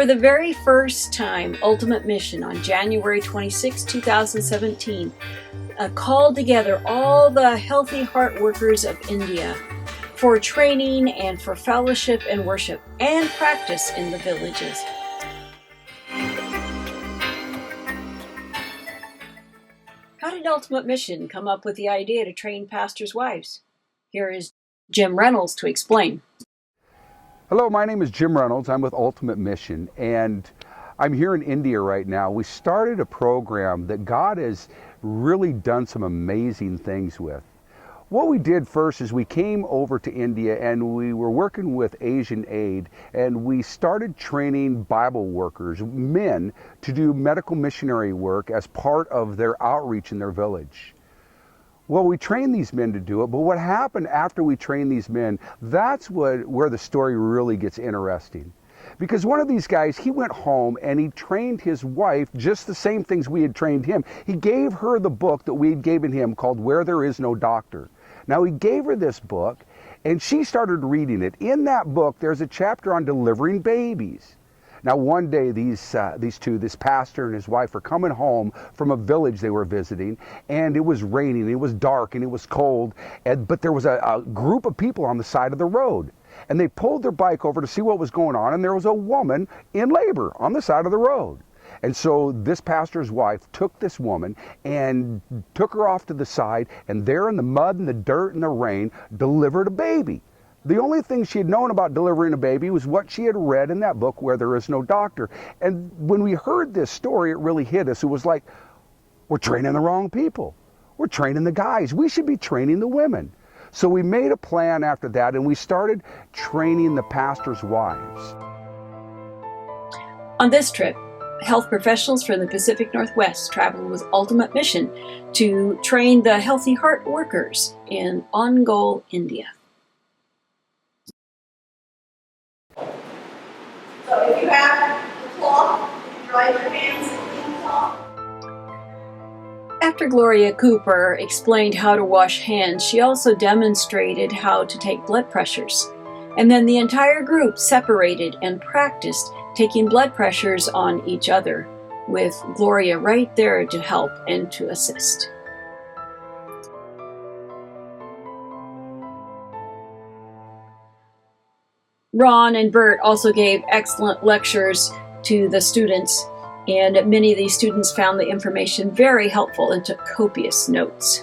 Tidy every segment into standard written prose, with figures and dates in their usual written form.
For the very first time, Ultimate Mission on January 26, 2017, called together all the healthy heart workers of India for training and for fellowship and worship and practice in the villages. How did Ultimate Mission come up with the idea to train pastors' wives? Here is Jim Reynolds to explain. Hello, my name is Jim Reynolds. I'm with Ultimate Mission, and I'm here in India right now. We started a program that God has really done some amazing things with. What we did first is we came over to India and we were working with Asian Aid, and we started training Bible workers, men, to do medical missionary work as part of their outreach in their village. Well, we trained these men to do it, but what happened after we trained these men, that's where the story really gets interesting. Because one of these guys, he went home and he trained his wife just the same things we had trained him. He gave her the book that we had given him called Where There Is No Doctor. Now, he gave her this book and she started reading it. In that book, there's a chapter on delivering babies. Now, one day, these two, this pastor and his wife, are coming home from a village they were visiting, and it was raining, it was dark, and it was cold, but there was a group of people on the side of the road. And they pulled their bike over to see what was going on, and there was a woman in labor on the side of the road. And so this pastor's wife took this woman and took her off to the side, and there in the mud and the dirt and the rain, delivered a baby. The only thing she had known about delivering a baby was what she had read in that book, Where There Is No Doctor. And when we heard this story, it really hit us. It was like, we're training the wrong people. We're training the guys. We should be training the women. So we made a plan after that, and we started training the pastors' wives. On this trip, health professionals from the Pacific Northwest traveled with Ultimate Mission to train the healthy heart workers in Ongole, India. So if you have the cloth, dry your hands in the cloth. After Gloria Cooper explained how to wash hands, she also demonstrated how to take blood pressures. And then the entire group separated and practiced taking blood pressures on each other, with Gloria right there to help and to assist. Ron and Bert also gave excellent lectures to the students, and many of these students found the information very helpful and took copious notes.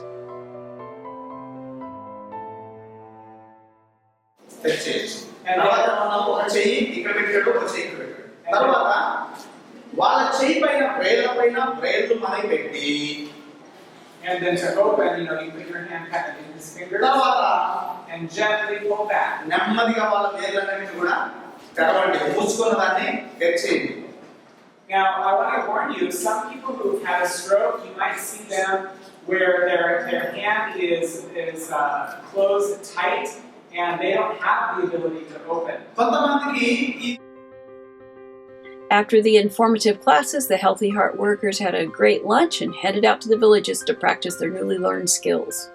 And then to open, you put your hand kind of in his fingers and gently pull back. Now, I want to warn you, some people who've had a stroke, you might see them where their hand is closed tight and they don't have the ability to open. After the informative classes, the Healthy Heart workers had a great lunch and headed out to the villages to practice their newly learned skills.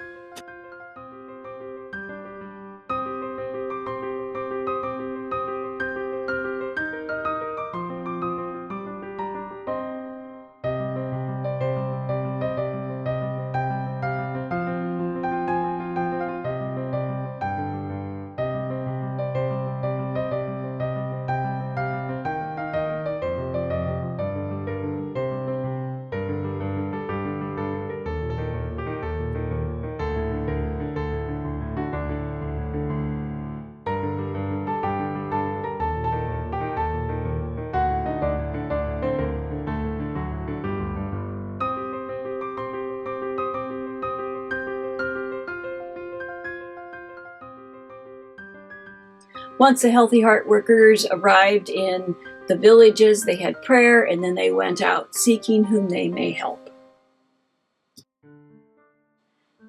Once the Healthy Heart workers arrived in the villages, they had prayer, and then they went out seeking whom they may help.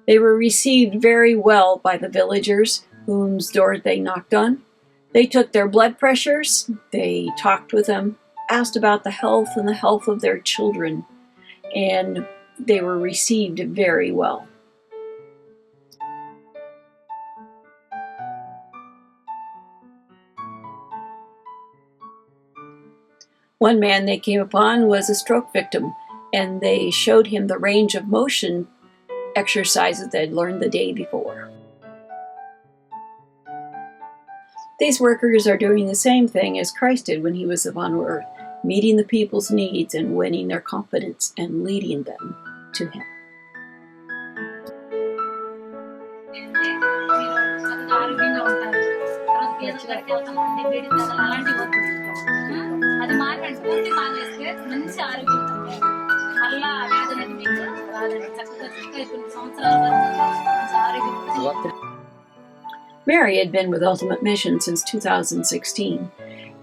They were received very well by the villagers whose doors they knocked on. They took their blood pressures, they talked with them, asked about the health and the health of their children, and they were received very well. One man they came upon was a stroke victim, and they showed him the range of motion exercises they'd learned the day before. These workers are doing the same thing as Christ did when he was upon earth, meeting the people's needs and winning their confidence and leading them to him. Mary had been with Ultimate Mission since 2016,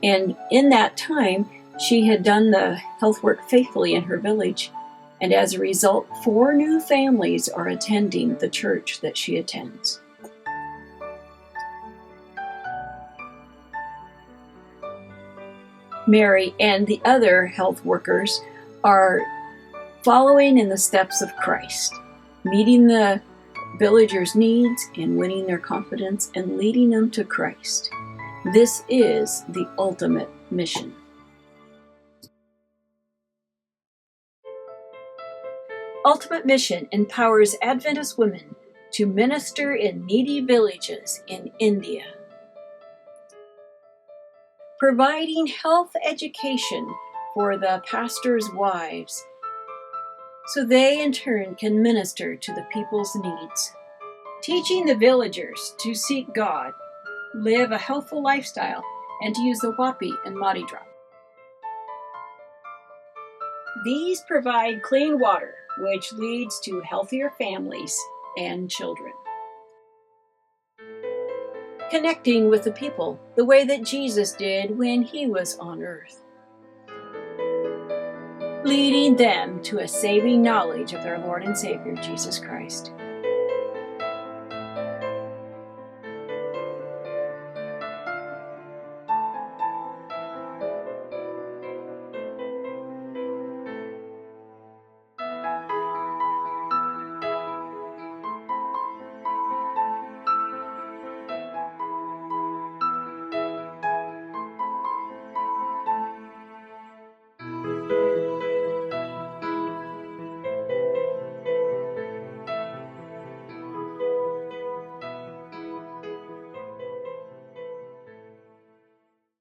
and in that time, she had done the health work faithfully in her village, and as a result, 4 new families are attending the church that she attends. Mary and the other health workers are following in the steps of Christ, meeting the villagers' needs and winning their confidence and leading them to Christ. This is the ultimate mission. Ultimate Mission empowers Adventist women to minister in needy villages in India, providing health education for the pastors' wives so they in turn can minister to the people's needs, teaching the villagers to seek God, live a healthful lifestyle, and to use the Wapi and Madi drop. These provide clean water, which leads to healthier families and children. Connecting with the people the way that Jesus did when he was on earth, leading them to a saving knowledge of their Lord and Savior, Jesus Christ.